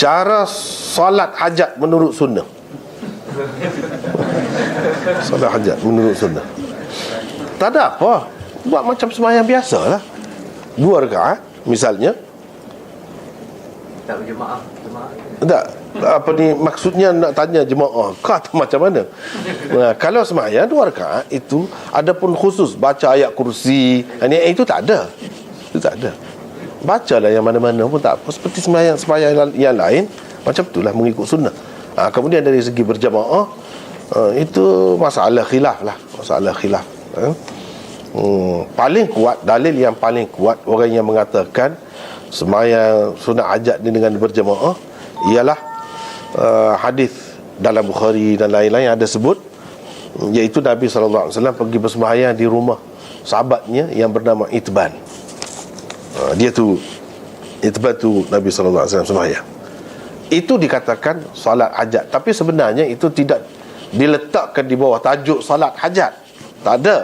cara solat hajat menurut sunnah. Solat hajat menurut sunnah. Tak ada apa, buat macam sembahyang biasa lah. 2 rakaat misalnya. Tak berjemaah. Tak, apa ni maksudnya nak tanya jemaah ke atau macam mana? Kalau sembahyang 2 rakaat itu adapun khusus baca ayat kursi, itu tak ada. Itu tak ada. Bacalah yang mana-mana pun tak apa, seperti sembahyang yang lain, macam itulah mengikut sunnah. Kemudian dari segi berjemaah, itu masalah khilaf lah, masalah khilaf. Paling kuat, dalil yang paling kuat orang yang mengatakan sembahyang sunat hajat ni dengan berjemaah ialah hadis dalam Bukhari dan lain-lain yang ada sebut, iaitu Nabi SAW pergi bersembahyang di rumah sahabatnya yang bernama Itban. Dia tu Itban tu Nabi SAW sembahyang. Itu dikatakan solat hajat, tapi sebenarnya itu tidak diletakkan di bawah tajuk solat hajat. Tak ada.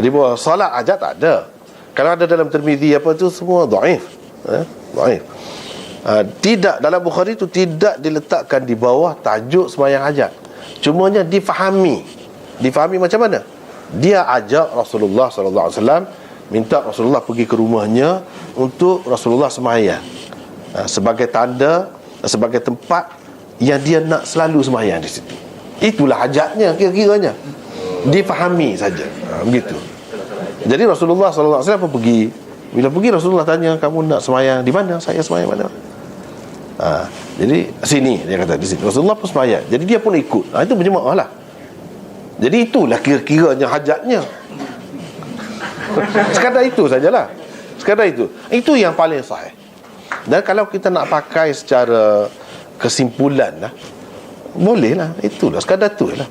Di bawah solat hajat tak ada. Kalau ada dalam Tirmizi apa tu semua dhaif. Dhaif. Tidak, dalam Bukhari itu tidak diletakkan di bawah tajuk sembahyang hajat. Cumanya difahami. Difahami macam mana? Dia ajak Rasulullah SAW, minta Rasulullah pergi ke rumahnya untuk Rasulullah sembahyang, sebagai tanda, sebagai tempat yang dia nak selalu sembahyang di situ. Itulah hajatnya kira-kiranya. Difahami saja. Begitu. Jadi Rasulullah SAW pun pergi. Bila pergi Rasulullah tanya, kamu nak sembahyang di mana? Saya sembahyang mana? Jadi sini, dia kata di sini. Rasulullah pun sembahyang. Jadi dia pun ikut. Itu berjemaah lah. Jadi itulah kira-kiranya hajatnya. Sekadar itu sajalah. Sekadar itu. Itu yang paling sahih. Dan kalau kita nak pakai secara kesimpulan lah, boleh lah. Itulah, sekadar tu lah.